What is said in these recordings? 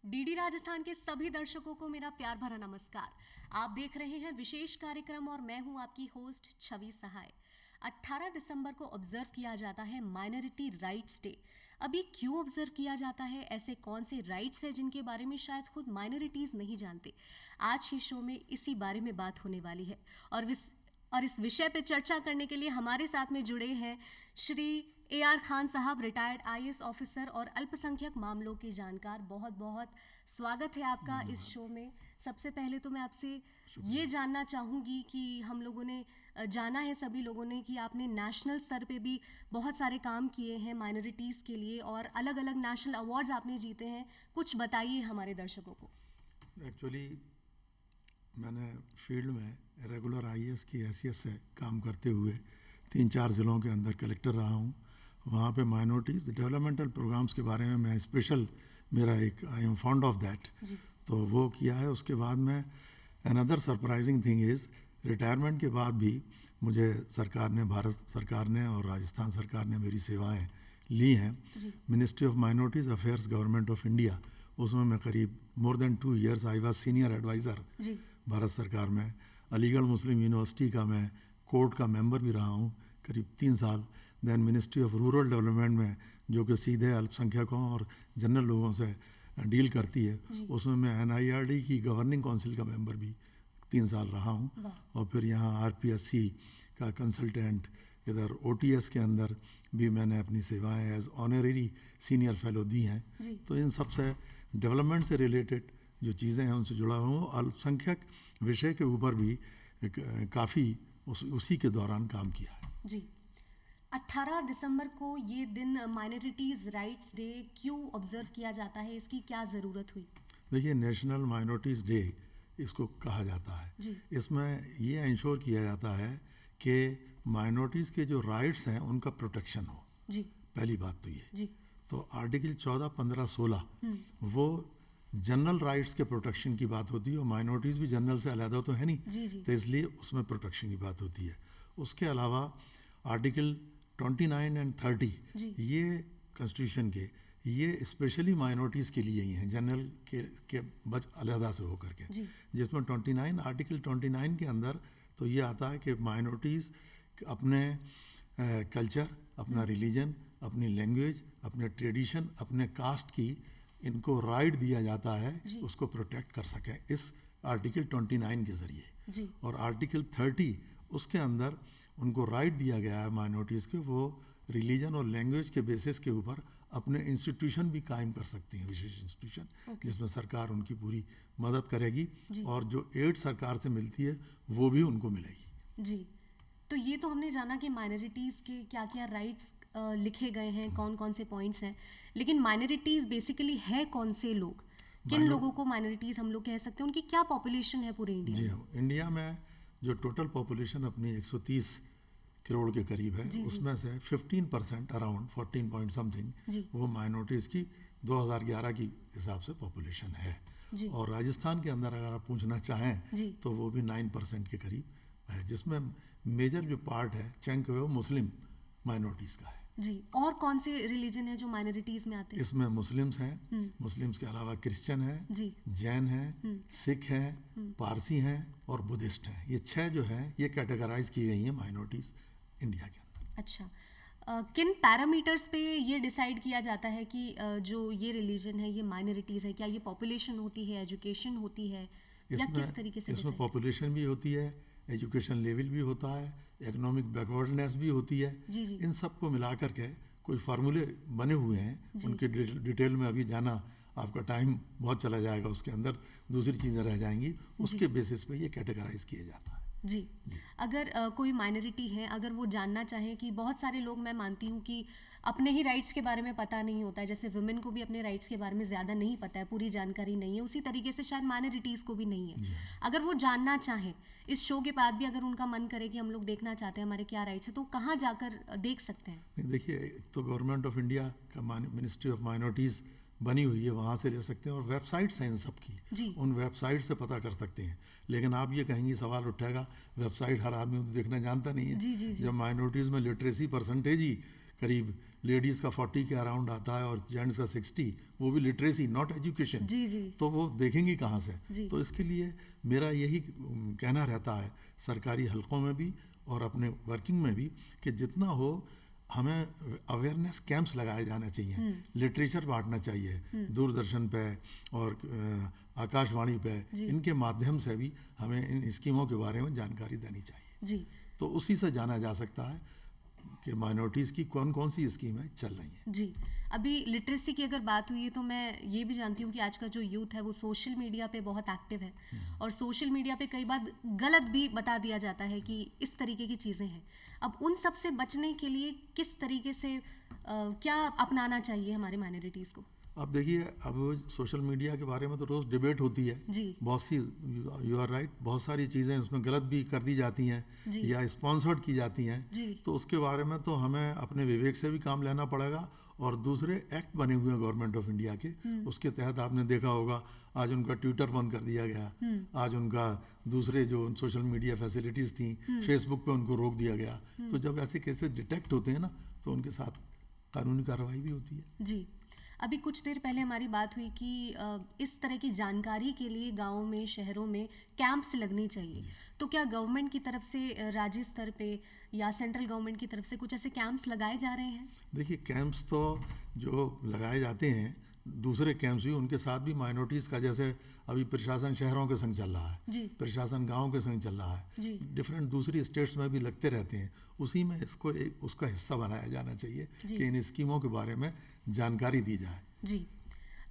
DD Rajasthan के सभी दर्शकों को मेरा प्यार भरा नमस्कार। आप देख रहे हैं विशेष कार्यक्रम और मैं हूं आपकी होस्ट छवि सहाय। 18 दिसंबर को ऑब्जर्व किया जाता है माइनॉरिटी राइट्स डे। अभी क्यों ऑब्जर्व किया जाता है, ऐसे कौन से राइट्स हैं जिनके बारे में शायद खुद माइनॉरिटीज नहीं जानते। आज की शो में इसी बारे में बात होने वाली है और इस विषय पे चर्चा करने के लिए हमारे साथ में जुड़े हैं श्री AR खान साहब, रिटायर्ड IAS ऑफिसर और अल्पसंख्यक मामलों के जानकार। बहुत बहुत स्वागत है आपका इस शो में। सबसे पहले तो मैं आपसे ये जानना चाहूँगी कि हम लोगों ने जाना है सभी लोगों ने कि आपने नेशनल स्तर पे भी बहुत सारे काम किए हैं माइनॉरिटीज़ के लिए और अलग अलग नेशनल अवार्ड्स आपने जीते हैं। कुछ बताइए हमारे दर्शकों को। एक्चुअली मैंने फील्ड में रेगुलर IAS की हैसियत से काम करते हुए 3-4 ज़िलों के अंदर कलेक्टर रहा हूँ। वहाँ पे माइनॉरिटीज़ डेवलपमेंटल प्रोग्राम्स के बारे में मैं स्पेशल, मेरा एक I am fond of that, तो वो किया है। उसके बाद में another surprising thing is retirement के बाद भी मुझे सरकार ने, भारत सरकार ने और राजस्थान सरकार ने मेरी सेवाएं ली हैं। Ministry of minorities affairs, government of India, उसमें मैं करीब more than 2 years I was senior adviser Bharat सरकार में। अलीगढ़ मुस्लिम यूनिवर्सिटी का मैं कोर्ट का मेंबर भी रहा हूँ करीब 3 साल। Then ministry of rural development में, जो कि सीधे अल्पसंख्यकों और जनरल लोगों से डील करती है, उसमें मैं NIRD की गवर्निंग काउंसिल का मेंबर भी 3 साल रहा हूँ। और फिर यहाँ RPSC का कंसल्टेंट, इधर OTS के अंदर भी मैंने अपनी सेवाएं एज ऑनरेरी सीनियर फेलो दी हैं। तो इन सब से डेवलपमेंट से रिलेटेड जो चीज़ें हैं उनसे जुड़ा हूँ। अल्पसंख्यक विषय के ऊपर भी काफ़ी उसी के दौरान काम किया है। जी, 18 दिसंबर को ये दिन माइनॉरिटीज़ राइट्स डे क्यों ऑब्जर्व किया जाता है, इसकी क्या ज़रूरत हुई? देखिए, नेशनल माइनॉरिटीज़ डे इसको कहा जाता है। इसमें ये इंश्योर किया जाता है कि माइनॉरिटीज़ के जो राइट्स हैं उनका प्रोटेक्शन हो। पहली बात तो ये। तो आर्टिकल 14, 15, 16 वो जनरल राइट्स के प्रोटेक्शन की बात होती है और माइनॉरिटीज़ भी जनरल से अलग तो है नहीं, तो इसलिए उसमें प्रोटेक्शन की बात होती है। उसके अलावा आर्टिकल 29 एंड 30 ये कॉन्स्टिट्यूशन के, ये स्पेशली माइनॉरिटीज़ के लिए ही हैं, जनरल के बच अलहदा से होकर के। जिसमें 29, आर्टिकल 29 के अंदर तो ये आता है कि माइनॉरिटीज़ अपने कल्चर, अपना रिलीजन, अपनी लैंग्वेज, अपने ट्रेडिशन, अपने कास्ट की इनको राइट दिया जाता है, उसको प्रोटेक्ट कर सकें इस आर्टिकल 29 के ज़रिए। और आर्टिकल 30 उसके अंदर उनको राइट दिया गया है माइनॉरिटीज़ के, वो रिलीजन और लैंग्वेज के बेसिस के ऊपर अपने इंस्टीट्यूशन भी कायम कर सकती हैं, विशेष इंस्टीट्यूशन, जिसमें सरकार उनकी पूरी मदद करेगी और जो एड सरकार से मिलती है वो भी उनको मिलेगी। जी, तो ये तो हमने जाना कि माइनॉरिटीज़ के क्या क्या राइट्स लिखे गए हैं, कौन कौन से पॉइंट्स हैं, लेकिन माइनॉरिटीज़ बेसिकली है कौन से लोग, किन लोगों को माइनॉरिटीज़ हम लोग कह सकते हैं, उनकी क्या पॉपुलेशन है पूरे इंडिया में? जी हाँ, इंडिया में जो टोटल पॉपुलेशन अपनी 130 करोड़ के करीब है, उसमें से 15% अराउंड 14 पॉइंट समथिंग वो माइनॉरिटीज़ की 2011 की हिसाब से पॉपुलेशन है। और राजस्थान के अंदर अगर आप पूछना चाहें तो वो भी 9% के करीब है, जिसमें मेजर जो पार्ट है, चंक है, वो मुस्लिम माइनॉरिटीज़ का है। जी, और कौन से रिलीजन है जो माइनॉरिटीज़ में आते हैं? इसमें मुस्लिम्स हैं, मुस्लिम्स के अलावा क्रिश्चियन हैं, जैन हैं, सिख हैं, पारसी हैं और बुद्धिस्ट हैं। ये 6 जो हैं ये कैटेगराइज की गई हैं माइनॉरिटीज़ इंडिया के अंदर। अच्छा, किन पैरामीटर्स पे ये डिसाइड किया जाता है कि जो ये रिलीजन है ये माइनॉरिटीज़ है? क्या ये पॉपुलेशन होती है, एजुकेशन होती है, या किस तरीके से? इसमें पॉपुलेशन भी होती है, एजुकेशन लेवल भी होता है, इकोनॉमिक बैकवर्डनेस भी होती है। इन सब को मिला करके कोई फार्मूले बने हुए हैं, उनके डिटेल में अभी जाना आपका टाइम बहुत चला जाएगा, उसके अंदर दूसरी चीज़ें रह जाएंगी, उसके बेसिस पे ये कैटेगराइज किया जाता है। जी, अगर कोई माइनॉरिटी है, अगर वो जानना चाहे कि बहुत सारे लोग, मैं मानती हूँ कि अपने ही राइट्स के बारे में पता नहीं होता है, जैसे वुमेन को भी अपने राइट्स के बारे में ज़्यादा नहीं पता है, पूरी जानकारी नहीं है, उसी तरीके से शायद माइनॉरिटीज़ को भी नहीं है। अगर वो जानना चाहें, इस शो के बाद भी अगर उनका मन करे कि हम लोग देखना चाहते हैं हमारे क्या राइट्स है, तो कहाँ जाकर देख सकते हैं? देखिए, तो गवर्नमेंट ऑफ इंडिया का मिनिस्ट्री ऑफ माइनॉरिटीज़ बनी हुई है, वहाँ से ले सकते हैं, और वेबसाइट्स हैं इन सब की, उन वेबसाइट से पता कर सकते हैं। लेकिन आप ये कहेंगे, सवाल उठेगा, वेबसाइट हर आदमी तो देखना जानता नहीं है। जब माइनॉरिटीज़ में लिटरेसी परसेंटेज ही करीब लेडीज़ का 40 के अराउंड आता है और जेंट्स का 60, वो भी लिटरेसी नॉट एजुकेशन, जी जी तो वो देखेंगी कहाँ से? जी। तो इसके लिए मेरा यही कहना रहता है सरकारी हलकों में भी और अपने वर्किंग में भी कि जितना हो हमें अवेयरनेस कैंप्स लगाए जाने चाहिए, लिटरेचर बांटना चाहिए दूरदर्शन पे और आकाशवाणी पे, इनके माध्यम से भी हमें इन स्कीमों के बारे में जानकारी देनी चाहिए जी। तो उसी से जाना जा सकता है कि माइनॉरिटीज़ की कौन कौन सी स्कीमें चल रही हैं। जी, अभी लिटरेसी की अगर बात हुई है तो मैं ये भी जानती हूँ कि आज का जो यूथ है वो सोशल मीडिया पे बहुत एक्टिव है और सोशल मीडिया पे कई बार गलत भी बता दिया जाता है कि इस तरीके की चीज़ें हैं। अब उन सब से बचने के लिए किस तरीके से क्या अपनाना चाहिए हमारे माइनॉरिटीज़ को? अब देखिए, अब सोशल मीडिया के बारे में तो रोज़ डिबेट होती है जी बहुत सी, यू आर राइट, बहुत सारी चीज़ें उसमें गलत भी कर दी जाती हैं जी या स्पॉन्सर्ड की जाती हैं। जी तो उसके बारे में तो हमें अपने विवेक से भी काम लेना पड़ेगा और दूसरे एक्ट बने हुए हैं गवर्नमेंट ऑफ इंडिया के, उसके तहत आपने देखा होगा आज उनका ट्विटर बंद कर दिया गया, आज उनका दूसरे जो सोशल मीडिया फैसिलिटीज़ थी फेसबुक पे उनको रोक दिया गया। तो जब ऐसे केसेस डिटेक्ट होते हैं ना तो उनके साथ कानूनी कार्रवाई भी होती है। जी। अभी कुछ देर पहले हमारी बात हुई कि इस तरह की जानकारी के लिए गाँव में शहरों में कैंप्स लगने चाहिए, तो क्या गवर्नमेंट की तरफ से राज्य स्तर पे या सेंट्रल गवर्नमेंट की तरफ से कुछ ऐसे कैंप्स लगाए जा रहे हैं? देखिए, कैंप्स तो जो लगाए जाते हैं, दूसरे कैंप्स भी, उनके साथ भी माइनॉरिटीज़ का, जैसे अभी प्रशासन शहरों के संग चल रहा है, जी प्रशासन गांव के संग चल रहा है, जी डिफरेंट दूसरी स्टेट्स में भी लगते रहते हैं, उसी में इसको एक उसका हिस्सा बनाया जाना चाहिए जी। कि इन स्कीमों के बारे में जानकारी दी जाए। जी।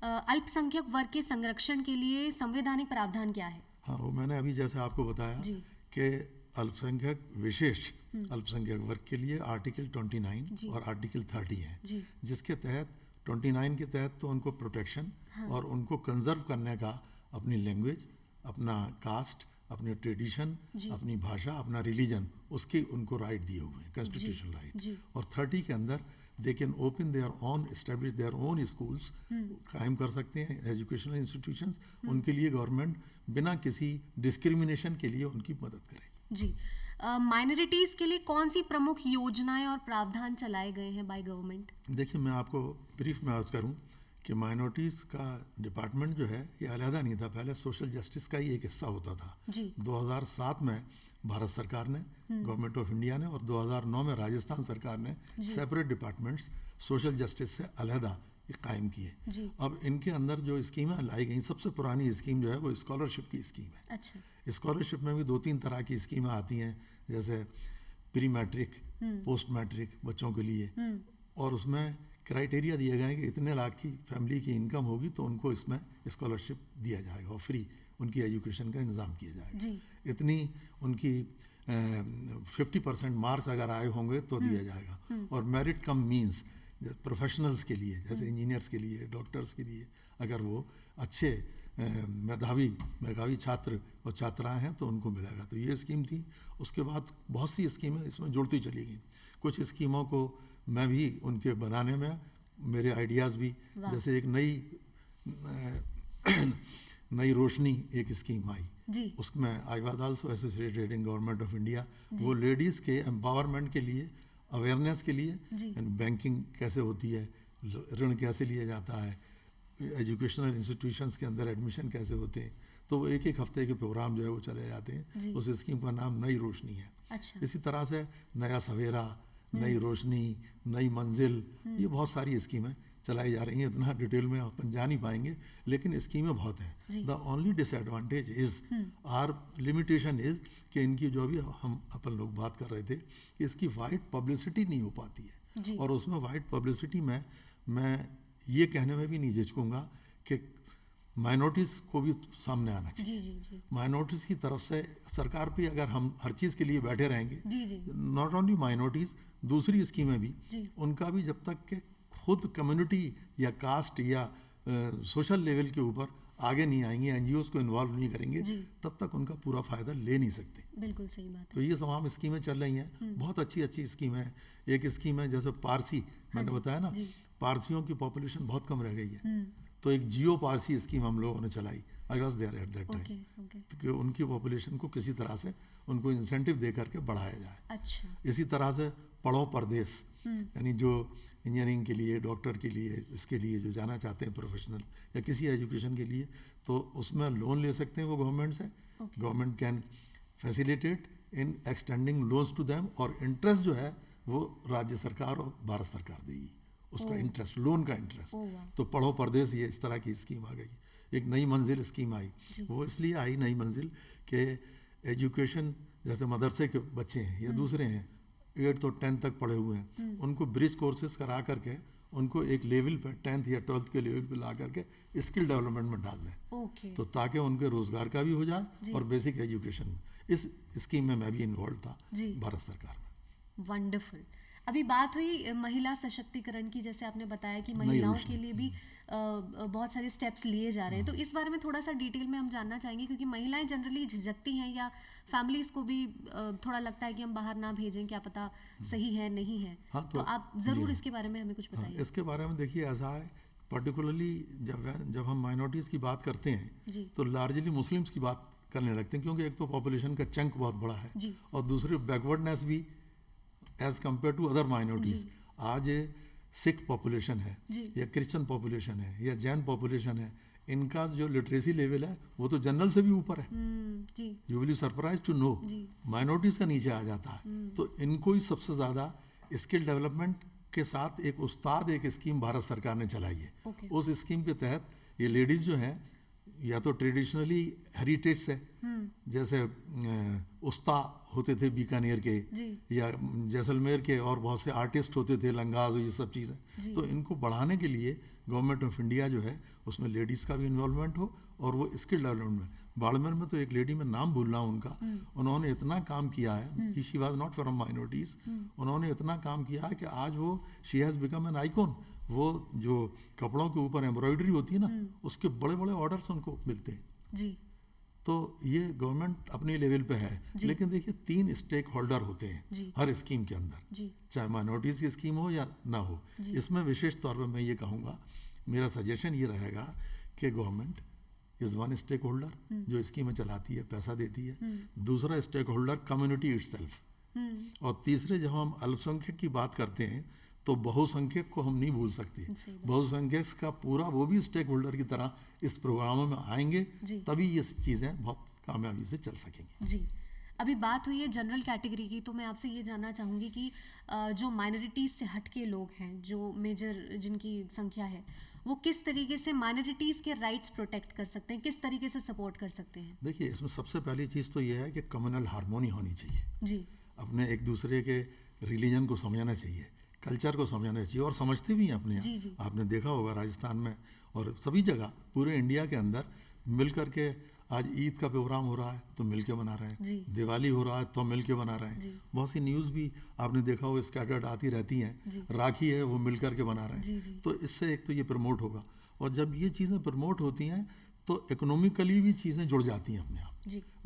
अल्पसंख्यक वर्ग के संरक्षण के लिए संवैधानिक प्रावधान क्या है? हाँ, वो मैंने अभी जैसे आपको बताया जी कि अल्पसंख्यक विशेष अल्पसंख्यक वर्ग के लिए आर्टिकल 29 जी। और आर्टिकल 30 है, जी जिसके तहत 29 के तहत तो उनको प्रोटेक्शन और उनको कंजर्व करने का अपनी लैंग्वेज, अपना कास्ट, अपने ट्रेडिशन, जी। अपनी भाषा, अपना रिलीजन, उसके उनको राइट दिए हुए हैं, कॉन्स्टिट्यूशनल राइट। जी और 30 के अंदर they can open their own, establish their own schools, कायम कर सकते हैं एजुकेशनल इंस्टीट्यूशंस। उनके लिए गवर्नमेंट बिना किसी डिस्क्रिमिनेशन के लिए उनकी मदद करेगी। जी। माइनॉरिटीज के लिए कौन सी प्रमुख योजनाएं और प्रावधान चलाए गए हैं बाय गवर्नमेंट? देखिए, मैं आपको ब्रीफ में अर्ज करूं कि माइनॉरिटीज़ का डिपार्टमेंट जो है ये अलहदा नहीं था, पहले सोशल जस्टिस का ही एक हिस्सा होता था। जी 2007 में भारत सरकार ने, गवर्नमेंट ऑफ इंडिया ने, और 2009 में राजस्थान सरकार ने सेपरेट डिपार्टमेंट्स सोशल जस्टिस से अलहदा कायम किए। जी अब इनके अंदर जो स्कीमें लाई गई, सबसे पुरानी स्कीम जो है वो स्कॉलरशिप की स्कीम है। अच्छा स्कॉलरशिप में भी 2-3 तरह की स्कीमें आती हैं, जैसे प्री मैट्रिक, पोस्ट मैट्रिक बच्चों के लिए, और उसमें क्राइटेरिया दिए गए हैं कि इतने लाख की फैमिली की इनकम होगी तो उनको इसमें स्कॉलरशिप दिया जाएगा और फ्री उनकी एजुकेशन का इंतज़ाम किया जाएगा। जी इतनी उनकी 50% मार्क्स अगर आए होंगे तो दिया जाएगा। और मेरिट कम मीन्स प्रोफेशनल्स के लिए, जैसे इंजीनियर्स के लिए, डॉक्टर्स के लिए, अगर वो अच्छे मेधावी छात्र और छात्राएं हैं तो उनको मिलेगा। तो ये स्कीम थी। उसके बाद बहुत सी स्कीमें इसमें जुड़ती चली गई। कुछ स्कीमों को मैं भी उनके बनाने में मेरे आइडियाज़ भी, जैसे एक नई रोशनी एक स्कीम आई, जी उसमें I was also associated in government of India. वो लेडीज़ के एम्पावरमेंट के लिए, अवेयरनेस के लिए, जी बैंकिंग कैसे होती है, ऋण कैसे लिया जाता है, एजुकेशनल इंस्टीट्यूशंस के अंदर एडमिशन कैसे होते हैं, तो वो एक हफ्ते के प्रोग्राम जो है वो चले जाते हैं। उस स्कीम का नाम नई रोशनी है। अच्छा इसी तरह से नया सवेरा, नई रोशनी, नई मंजिल, ये बहुत सारी स्कीमें चलाई जा रही हैं। इतना डिटेल में अपन जा नहीं पाएंगे, लेकिन स्कीमें बहुत हैं। The only disadvantage is, or limitation is, कि इनकी जो भी हम अपन लोग बात कर रहे थे, इसकी वाइड पब्लिसिटी नहीं हो पाती है। जी और उसमें वाइड पब्लिसिटी में मैं ये कहने में भी नहीं झिझकूंगा कि माइनॉरिटीज़ को भी सामने आना चाहिए। जी जी जी माइनॉरिटीज़ की तरफ से सरकार पे अगर हम हर चीज़ के लिए बैठे रहेंगे, जी जी नॉट ओनली माइनॉरिटीज़, दूसरी स्कीमें भी, जी उनका भी जब तक के खुद कम्युनिटी या कास्ट या सोशल लेवल के ऊपर आगे नहीं आएंगे, एनजीओज़ को इन्वॉल्व नहीं करेंगे, जी तब तक उनका पूरा फ़ायदा ले नहीं सकते। बिल्कुल सही बात तो ये तमाम स्कीमें चल रही हैं, बहुत अच्छी अच्छी स्कीमें हैं। एक स्कीम है जैसे पारसी, मैंने बताया ना, जी पारसियों की पॉपुलेशन बहुत कम रह गई है, तो एक जियो पारसी स्कीम हम लोगों ने चलाई। I was there at that okay time, okay कि उनकी पॉपुलेशन को किसी तरह से उनको इंसेंटिव दे करके बढ़ाया जाए। अच्छा इसी तरह से पढ़ो परदेश, यानी जो इंजीनियरिंग के लिए, डॉक्टर के लिए, इसके लिए जो जाना चाहते हैं प्रोफेशनल या किसी एजुकेशन के लिए, तो उसमें लोन ले सकते हैं वो गवर्नमेंट से. Government can facilitate in extending loans to them, और इंटरेस्ट जो है वो राज्य सरकार और भारत सरकार देगी उसका इंटरेस्ट, लोन का इंटरेस्ट. तो पढ़ो परदेश, ये इस तरह की स्कीम आ गई. एक नई मंजिल स्कीम आई. वो इसलिए आई नई मंजिल कि एजुकेशन, जैसे मदरसे के बच्चे हैं या दूसरे हैं 8th और 10th तक पढ़े हुए हैं, उनको ब्रिज कोर्सेज करा करके उनको एक लेवल पे 10th या 12th के लेवल पे ला करके स्किल डेवलपमेंट में डाल दें. तो ताकि उनके रोजगार का भी हो जाए और बेसिक एजुकेशन में. इस स्कीम में मैं भी इन्वॉल्व था भारत सरकार में. वंडरफुल. अभी बात हुई महिला सशक्तिकरण की, जैसे आपने बताया कि महिलाओं के लिए भी बहुत सारे स्टेप्स लिए जा रहे हैं, तो इस बारे में थोड़ा सा डिटेल में हम जानना चाहेंगे, क्योंकि महिलाएं जनरली झिझकती हैं या फैमिलीज को भी थोड़ा लगता है कि हम बाहर ना भेजें, क्या पता सही है नहीं है. हाँ, तो आप ज़रूर इसके बारे में हमें कुछ बताइए. इसके बारे में देखिए, ऐसा है पर्टिकुलरली जब हम माइनॉरिटीज़ की बात करते हैं तो लार्जली मुस्लिम्स की बात करने लगते हैं, क्योंकि एक तो पॉपुलेशन का चंक बहुत बड़ा है और दूसरी बैकवर्डनेस भी as compare to other minorities. आज सिख पॉपुलेशन है या क्रिश्चियन पॉपुलेशन है या जैन पॉपुलेशन है, इनका जो लिटरेसी लेवल है वो तो जनरल से भी ऊपर है. You will be surprise to know, minorities का नीचे आ जाता है. तो इनको ही सबसे ज़्यादा स्किल डेवलपमेंट के साथ एक उस्ताद एक स्कीम भारत सरकार ने चलाई है. उस स्कीम के तहत ये लेडीज़ जो हैं, या तो ट्रेडिशनली हेरिटेज से, जैसे उस्ता होते थे बीकानेर के या जैसलमेर के, और बहुत से आर्टिस्ट होते थे लंगाज, ये सब चीज़ें. तो इनको बढ़ाने के लिए गवर्नमेंट ऑफ इंडिया जो है उसमें लेडीज़ का भी इन्वॉल्वमेंट हो और वो स्किल डेवलपमेंट में. बाड़मेर में तो एक लेडी, में नाम भूल रहा हूँ उनका, उन्होंने इतना काम किया है, she was not from minorities, उन्होंने इतना काम किया है कि आज वो she has become an icon. वो जो कपड़ों के ऊपर एम्ब्रॉयडरी होती है ना, उसके बड़े बड़े ऑर्डर्स उनको मिलते हैं. तो ये गवर्नमेंट अपने लेवल पे है. लेकिन देखिए 3 स्टेक होल्डर होते हैं हर स्कीम के अंदर, चाहे माइनॉरिटीज़ की स्कीम हो या ना हो. इसमें विशेष तौर पे मैं ये कहूँगा, मेरा सजेशन ये रहेगा कि government is one stake holder जो स्कीमें चलाती है, पैसा देती है. दूसरा स्टेक होल्डर कम्युनिटी इटसेल्फ, और तीसरे जब हम अल्पसंख्यक की बात करते हैं तो बहुसंख्यक को हम नहीं भूल सकते. बहुसंख्यक का पूरा वो भी स्टेक होल्डर की तरह इस प्रोग्रामों में आएंगे, तभी ये चीज़ें बहुत कामयाबी से चल सकेंगी. जी, अभी बात हुई है जनरल कैटेगरी की, तो मैं आपसे ये जानना चाहूँगी कि जो माइनॉरिटीज़ से हटके लोग हैं, जो मेजर जिनकी संख्या है, वो किस तरीके से माइनॉरिटीज़ के राइट्स प्रोटेक्ट कर सकते हैं, किस तरीके से सपोर्ट कर सकते हैं? देखिए, इसमें सबसे पहली चीज़ तो ये है कि कम्युनल हार्मोनी होनी चाहिए. जी, अपने एक दूसरे के रिलीजन को समझना चाहिए, कल्चर को समझना चाहिए, और समझते भी हैं अपने यहाँ. आपने देखा होगा राजस्थान में और सभी जगह पूरे इंडिया के अंदर मिल करके, आज ईद का प्रोग्राम हो रहा है तो मिल के बना रहे हैं, दिवाली हो रहा है तो मिल के बना रहे हैं. बहुत सी न्यूज़ भी आपने देखा हो स्कैटर्ड आती रहती हैं, राखी है वो मिल करके बना रहे हैं. तो इससे एक तो ये प्रमोट होगा, और जब ये चीज़ें प्रमोट होती हैं तो इकोनॉमिकली भी चीज़ें जुड़ जाती हैं अपने आप.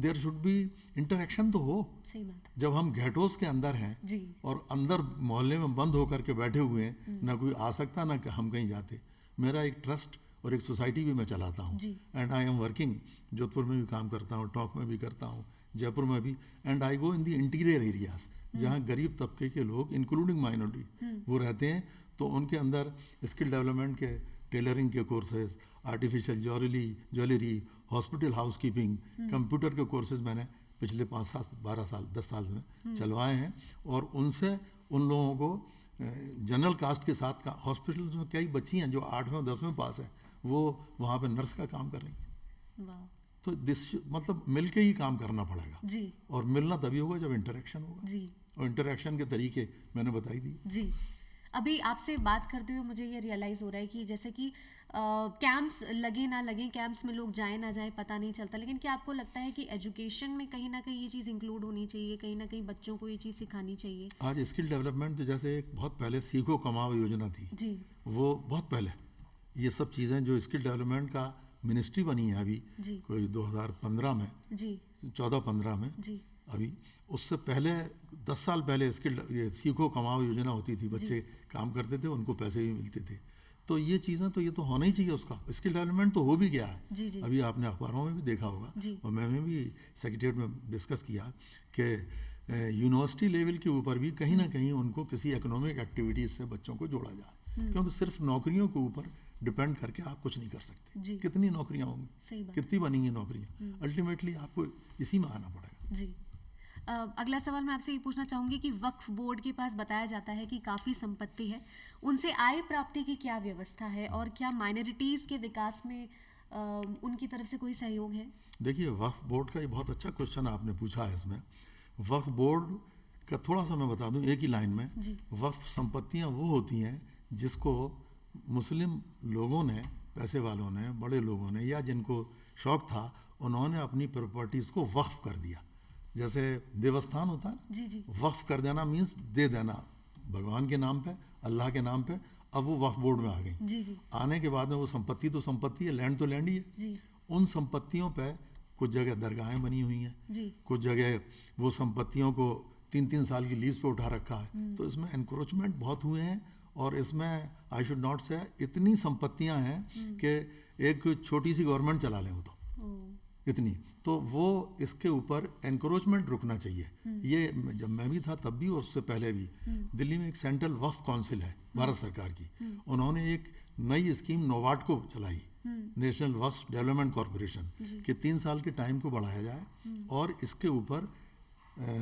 देयर शुड बी इंटरेक्शन तो हो. सही बात. जब हम घेटोस के अंदर हैं और अंदर मोहल्ले में बंद होकर के बैठे हुए हैं, ना कोई आ सकता ना हम कहीं जाते. मेरा एक ट्रस्ट और एक सोसाइटी भी मैं चलाता हूँ, and I am working. Jodhpur में भी काम करता हूँ, टोंक में भी करता हूँ, जयपुर में भी, and I go in the interior areas जहाँ गरीब तबके के लोग इंक्लूडिंग माइनॉरिटी वो रहते हैं. तो उनके अंदर स्किल डेवलपमेंट के, टेलरिंग के courses, artificial jewellery, hospital housekeeping, computer के कोर्सेज मैंने पिछले 5 साल 12 साल 10 साल में चलवाए हैं. और उनसे उन लोगों को जनरल कास्ट के साथ का, हॉस्पिटल में कई बच्ची हैं जो 8वें और 10वें पास हैं, वो वहाँ पे नर्स का काम कर रही हैं. तो दिस मतलब मिल के ही काम करना पड़ेगा जी. और मिलना तभी होगा जब इंटरेक्शन होगा जी. और इंटरेक्शन के तरीके मैंने बताई दी जी. अभी आपसे बात करते हुए मुझे ये रियलाइज़ हो रहा है कि जैसे कि कैंप्स लगे ना लगे, कैंप्स में लोग जाएं ना जाएं पता नहीं चलता, लेकिन क्या आपको लगता है कि एजुकेशन में कहीं ना कहीं ये चीज़ इंक्लूड होनी चाहिए, कहीं ना कहीं बच्चों को ये चीज़ सिखानी चाहिए? आज स्किल डेवलपमेंट तो जैसे एक बहुत पहले सीखो कमाओ योजना थी जी, वो बहुत पहले ये सब चीज़ें जो स्किल डेवलपमेंट का मिनिस्ट्री बनी है अभी जी, कोई 2015 में जी, 14-15 में जी, अभी उससे पहले 10 साल पहले स्किल ये सीखो कमाओ योजना होती थी. बच्चे काम करते थे, उनको पैसे भी मिलते थे. तो ये चीज़ें तो ये तो होना ही चाहिए. उसका स्किल डेवलपमेंट तो हो भी गया है जी जी. अभी आपने अखबारों में भी देखा होगा और मैंने भी सेक्रेटरीट में डिस्कस किया कि यूनिवर्सिटी लेवल के ऊपर भी कहीं ना कहीं उनको किसी इकोनॉमिक एक्टिविटीज़ से बच्चों को जोड़ा जाए, क्योंकि सिर्फ नौकरियों के ऊपर डिपेंड करके आप कुछ नहीं कर सकते। कितनी नौकरियां होंगी, कितनी बनेंगी नौकरियां, अल्टीमेटली आपको इसी में आना पड़ेगा। जी। अगला सवाल मैं आपसे ये पूछना चाहूँगी कि वक्फ बोर्ड के पास बताया जाता है कि काफ़ी संपत्ति है, उनसे आय प्राप्ति की क्या व्यवस्था है और क्या माइनॉरिटीज़ के विकास में उनकी तरफ से कोई सहयोग है? देखिए, वक्फ बोर्ड का ये बहुत अच्छा क्वेश्चन आपने पूछा है। इसमें वक्फ बोर्ड का थोड़ा सा मैं बता दूं एक ही लाइन में। वक्फ संपत्तियां वो होती हैं जिसको मुस्लिम लोगों ने, पैसे वालों ने, बड़े लोगों ने, या जिनको शौक था, उन्होंने अपनी प्रॉपर्टीज़ को वक्फ कर दिया। जैसे देवस्थान होता है ना, जी। वक्फ कर देना मीन्स दे देना भगवान के नाम पे, अल्लाह के नाम पे। अब वो वक्फ बोर्ड में आ गई। जी। आने के बाद में वो संपत्ति तो संपत्ति है, लैंड तो लैंड ही है। जी। उन संपत्तियों पे कुछ जगह दरगाहें बनी हुई हैं, कुछ जगह वो संपत्तियों को 3-3 साल की लीज पे उठा रखा है। तो इसमें एनक्रोचमेंट बहुत हुए हैं, और इसमें आई शुड नॉट से इतनी संपत्तियां हैं कि एक छोटी सी गवर्नमेंट चला लें वो तो इतनी। तो वो इसके ऊपर एनक्रोचमेंट रुकना चाहिए। ये जब मैं भी था तब भी और उससे पहले भी दिल्ली में एक सेंट्रल वक्फ काउंसिल है भारत सरकार की, उन्होंने एक नई स्कीम नोवाट को चलाई, नेशनल वक्फ डेवलपमेंट कॉरपोरेशन, कि 3 साल के टाइम को बढ़ाया जाए और इसके ऊपर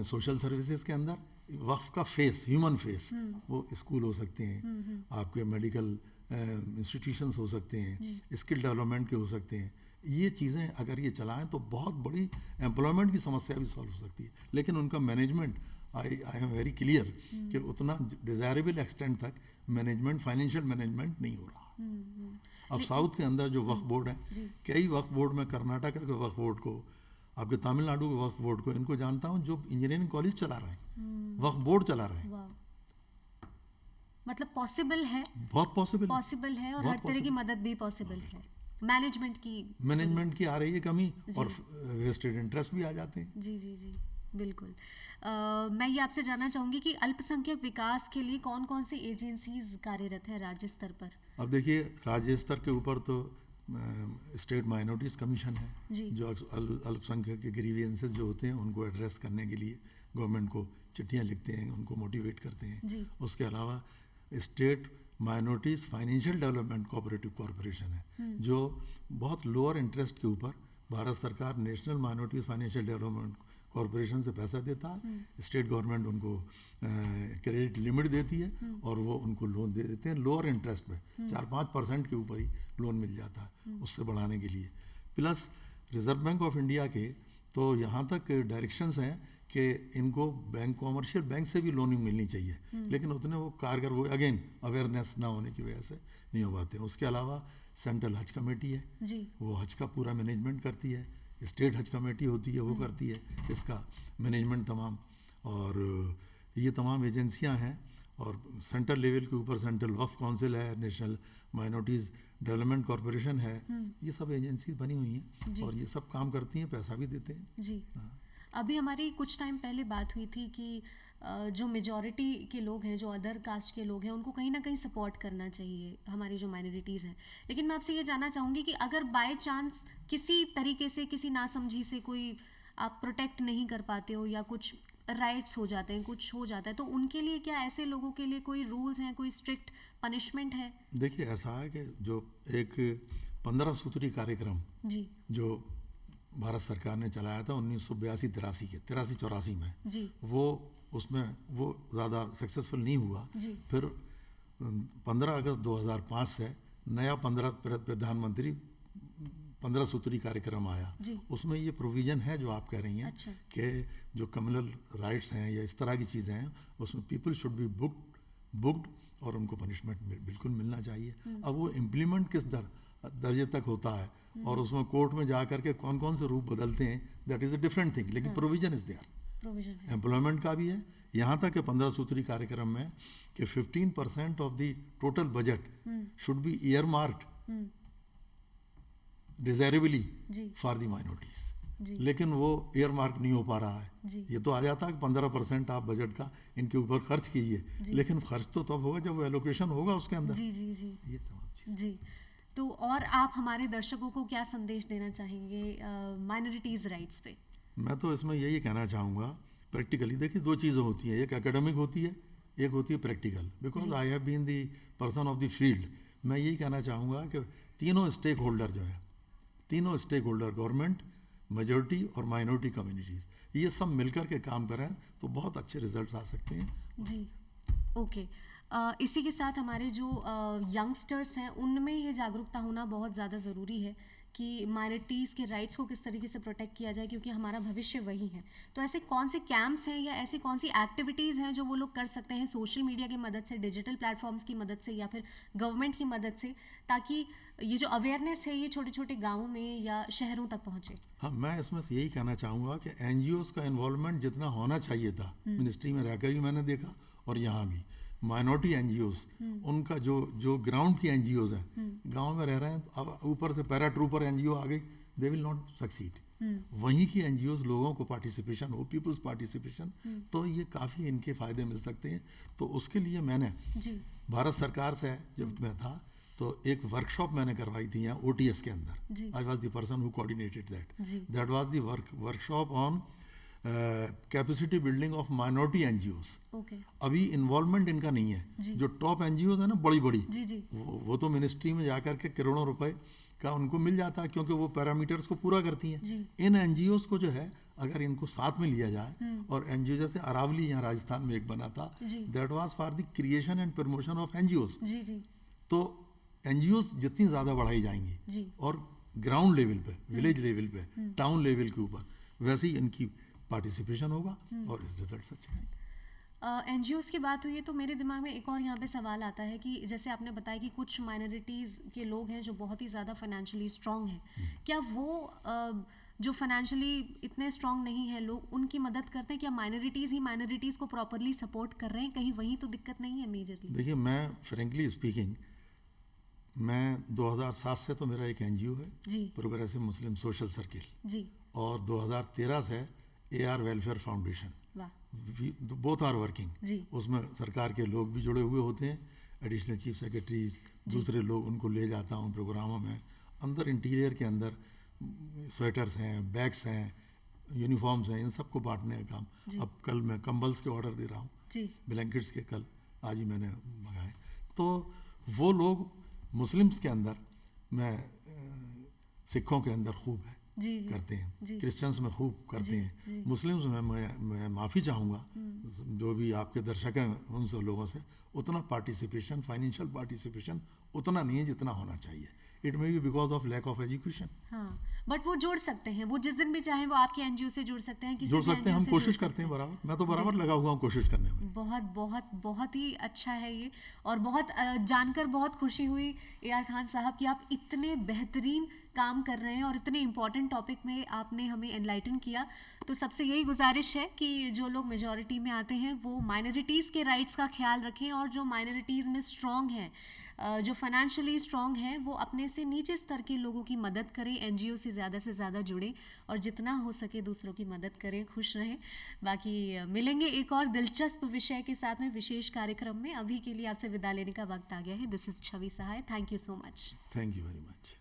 सोशल सर्विसेज के अंदर वक्फ का फेस, ह्यूमन फेस, वो स्कूल हो सकते हैं, आपके मेडिकल इंस्टीट्यूशंस हो सकते हैं, स्किल डेवलपमेंट के हो सकते हैं। ये चीज़ें अगर ये चलाएं तो बहुत बड़ी एम्प्लॉयमेंट की समस्या भी सॉल्व हो सकती है। लेकिन उनका management, I am very clear कि उतना डिज़ायरेबल एक्सटेंट तक मैनेजमेंट, फाइनेंशियल मैनेजमेंट नहीं हो रहा। अब साउथ के अंदर जो वक्फ बोर्ड है, कई वक्फ बोर्ड में, कर्नाटक के वक्फ बोर्ड को, आपके तमिलनाडु के वक्फ बोर्ड को, इनको जानता हूँ, जो इंजीनियरिंग कॉलेज चला रहे हैं, वक्फ बोर्ड चला रहे हैं। मतलब पॉसिबल है, बहुत पॉसिबल है, और हर तरह की मदद भी पॉसिबल है। मैनेजमेंट की आ रही है कमी, और वेस्टेड इंटरेस्ट भी आ जाते हैं। जी बिल्कुल। मैं ये आपसे जानना चाहूँगी कि अल्पसंख्यक विकास के लिए कौन कौन सी एजेंसीज कार्यरत है राज्य स्तर पर? अब देखिए, राज्य स्तर के ऊपर तो स्टेट माइनॉरिटीज़ कमीशन है, जो अल्पसंख्यक के ग्रीवियंसेस जो होते हैं उनको एड्रेस करने के लिए गवर्नमेंट को चिट्ठियाँ लिखते हैं, उनको मोटिवेट करते हैं। उसके अलावा state minorities financial development cooperative corporation है, जो बहुत लोअर इंटरेस्ट के ऊपर भारत सरकार national minorities financial development corporation से पैसा देता है, स्टेट गवर्नमेंट उनको क्रेडिट लिमिट देती है और वो उनको लोन दे देते हैं लोअर इंटरेस्ट पे, 4-5% के ऊपर ही लोन मिल जाता है उससे बढ़ाने के लिए। Plus reserve bank of India के तो यहाँ तक डायरेक्शंस हैं कि इनको बैंक, कॉमर्शियल बैंक से भी लोनिंग मिलनी चाहिए, लेकिन उतने वो कारगर, वो अगेन अवेयरनेस ना होने की वजह से नहीं हो पाते। उसके अलावा सेंट्रल हज कमेटी है, वो हज का पूरा मैनेजमेंट करती है, स्टेट हज कमेटी होती है, वो करती है इसका मैनेजमेंट तमाम, और ये तमाम एजेंसियां हैं। और सेंट्रल लेवल के ऊपर सेंट्रल वक्फ काउंसिल है, नेशनल माइनॉरिटीज़ डेवलपमेंट कॉरपोरेशन है, ये सब एजेंसी बनी हुई हैं और ये सब काम करती हैं, पैसा भी देते हैं। जी। अभी हमारी कुछ टाइम पहले बात हुई थी कि जो मेजॉरिटी के लोग हैं, जो अदर कास्ट के लोग हैं, उनको कहीं ना कहीं सपोर्ट करना चाहिए, हमारी जो माइनॉरिटीज़ हैं। लेकिन मैं आपसे ये जानना चाहूँगी कि अगर बाय चांस किसी तरीके से, किसी नासमझी से कोई आप प्रोटेक्ट नहीं कर पाते हो या कुछ राइट्स हो जाते हैं, कुछ हो जाता है, तो उनके लिए क्या, ऐसे लोगों के लिए कोई रूल्स हैं, कोई स्ट्रिक्ट पनिशमेंट है? देखिए, ऐसा है कि जो एक 15 सूत्री कार्यक्रम जो भारत सरकार ने चलाया था 1982-83 में, वो उसमें वो ज़्यादा सक्सेसफुल नहीं हुआ। फिर 15 अगस्त 2005 से नया 15 प्रधानमंत्री 15 सूत्री कार्यक्रम आया। उसमें ये प्रोविज़न है जो आप कह रही हैं, कि जो कम्युनल राइट्स हैं या इस तरह की चीज़ें हैं, उसमें पीपल शुड बी बुक्ड और उनको पनिशमेंट बिल्कुल मिलना चाहिए। अब वो इम्प्लीमेंट किस दर्जे तक होता है और उसमें कोर्ट में जा करके कौन कौन से रूप बदलते हैं, that is a different thing, लेकिन प्रोविजन इज देयर। एम्प्लॉयमेंट का भी है, यहाँ तक कि 15 सूत्री कार्यक्रम में कि 15% of the total budget should be earmarked desirably for the minorities, लेकिन वो ईयर मार्क नहीं हो पा रहा है। ये तो आ जाता है कि 15% आप बजट का इनके ऊपर खर्च कीजिए, लेकिन खर्च तो तब होगा जब वो एलोकेशन होगा उसके अंदर। ये तमाम चीज़। तो और आप हमारे दर्शकों को क्या संदेश देना चाहेंगे माइनॉरिटीज़ राइट्स पे? मैं तो इसमें यही कहना चाहूँगा प्रैक्टिकली देखिए दो चीज़ें होती हैं, एक एकेडमिक होती है, एक होती है practical. Because I have been the person of the field, मैं यही कहना चाहूँगा कि तीनों स्टेक होल्डर जो है, तीनों स्टेक होल्डर गवर्नमेंट, मेजॉरिटी और माइनॉरिटी कम्युनिटीज़, ये सब मिलकर के काम करें तो बहुत अच्छे रिजल्ट्स आ सकते हैं। जी, ओके। इसी के साथ हमारे जो यंगस्टर्स हैं उनमें ये जागरूकता होना बहुत ज़्यादा ज़रूरी है कि माइनॉरिटीज़ के राइट्स को किस तरीके से प्रोटेक्ट किया जाए, क्योंकि हमारा भविष्य वही है। तो ऐसे कौन से कैंप्स हैं या ऐसी कौन सी एक्टिविटीज़ हैं जो वो लोग कर सकते हैं सोशल मीडिया की मदद से, डिजिटल प्लेटफॉर्म्स की मदद से या फिर गवर्नमेंट की मदद से, ताकि ये जो अवेयरनेस है ये छोटे छोटे गाँवों में या शहरों तक पहुँचे? हाँ, मैं इसमें से यही कहना चाहूँगा कि NGOs का इन्वॉल्वमेंट जितना होना चाहिए था, मिनिस्ट्री में रहकर भी मैंने देखा और यहाँ भी माइनॉरिटी NGOs, उनका जो ग्राउंड की NGOs हैं, गांव में रह रहे हैं, तो अब ऊपर से पैरा ट्रूपर NGO आ गई, दे विल नॉट सक्सीड। वहीं की NGOs लोगों को पार्टिसिपेशन हो, पीपल्स पार्टिसिपेशन, तो ये काफ़ी इनके फ़ायदे मिल सकते हैं। तो उसके लिए मैंने भारत सरकार से जब मैं था तो एक वर्कशॉप मैंने करवाई थी यहाँ OTS के अंदर। I was the person who coordinated that was the workshop on capacity building of minority NGOs। अभी इन्वॉल्वमेंट इनका नहीं है। जो टॉप NGOs है ना, बड़ी बड़ी, वो तो मिनिस्ट्री में जाकर के करोड़ों रुपए का उनको मिल जाता है, क्योंकि वो पैरामीटर्स को पूरा करती हैं। इन NGOs को जो है, अगर इनको साथ में लिया जाए, और NGO जैसे अरावली यहाँ राजस्थान में एक बना था, that was for the creation and promotion of NGOs। तो NGOs जितनी ज़्यादा बढ़ाई जाएंगी और ग्राउंड लेवल पे, विलेज लेवल पे, टाउन लेवल के ऊपर, वैसे ही इनकी पार्टिसिपेशन होगा और रिजल्ट्स अच्छे हैं। NGOs की बात हुई है तो मेरे दिमाग में एक और यहाँ पे सवाल आता है कि जैसे आपने बताया कि कुछ माइनॉरिटीज़ के लोग हैं जो बहुत ही ज़्यादा फाइनेंशियली स्ट्रॉन्ग हैं, क्या वो जो फाइनेंशियली इतने स्ट्रॉन्ग नहीं है लोग, उनकी मदद करते हैं? क्या माइनॉरिटीज़ ही माइनॉरिटीज़ को प्रॉपरली सपोर्ट कर रहे हैं? कहीं वहीं तो दिक्कत नहीं है मेजरली? देखिए, मैं फ्रेंकली स्पीकिंग, मैं 2007 से तो मेरा एक NGO है, प्रोग्रेसिव मुस्लिम सोशल सर्किल, और 2013 से AR welfare foundation, both are working. उसमें सरकार के लोग भी जुड़े हुए होते हैं, एडिशनल चीफ सेक्रेटरीज, दूसरे लोग, उनको ले जाता हूँ प्रोग्रामों में। अंदर इंटीरियर के अंदर स्वेटर्स हैं, बैग्स हैं, यूनिफॉर्म्स हैं, इन सबको बांटने का काम। अब कल मैं कंबल्स के ऑर्डर दे रहा हूँ, ब्लैंकेट्स के, कल आज ही मैंने मंगाए। तो वो लोग मुस्लिम्स के अंदर, मैं सिखों के अंदर खूब है करते हैं, क्रिश्चियंस में खूब करते हैं, मुस्लिम्स में मैं माफ़ी चाहूँगा जो भी आपके दर्शक हैं उन सब लोगों से, उतना पार्टिसिपेशन, फाइनेंशियल पार्टिसिपेशन उतना नहीं है जितना होना चाहिए। It may be because of lack of education. हाँ, बट वो जोड़ सकते हैं, वो जिस दिन भी चाहे वो आपके NGO से जुड़ सकते हैं, किसी जुड़ सकते हैं। हम कोशिश करते हैं बराबर, मैं तो बराबर लगा हुआ हूँ कोशिश करने में। बहुत बहुत बहुत ही अच्छा है ये, और बहुत जानकर बहुत खुशी हुई AR खान साहब कि आप इतने बेहतरीन काम कर रहे हैं और इतने इम्पॉर्टेंट टॉपिक में आपने हमें एनलाइटन किया। तो सबसे यही गुजारिश है कि जो लोग मेजॉरिटी में आते हैं वो माइनॉरिटीज़ के राइट्स का ख्याल रखें, और जो माइनॉरिटीज़ में स्ट्रॉन्ग हैं, जो फाइनेंशियली स्ट्रॉन्ग हैं, वो अपने से नीचे स्तर के लोगों की मदद करें, NGO से ज़्यादा जुड़ें और जितना हो सके दूसरों की मदद करें, खुश रहें। बाकी मिलेंगे एक और दिलचस्प विषय के साथ में विशेष कार्यक्रम में। अभी के लिए आपसे विदा लेने का वक्त आ गया है। This is Chhavi Sahay. Thank you so much. Thank you very much.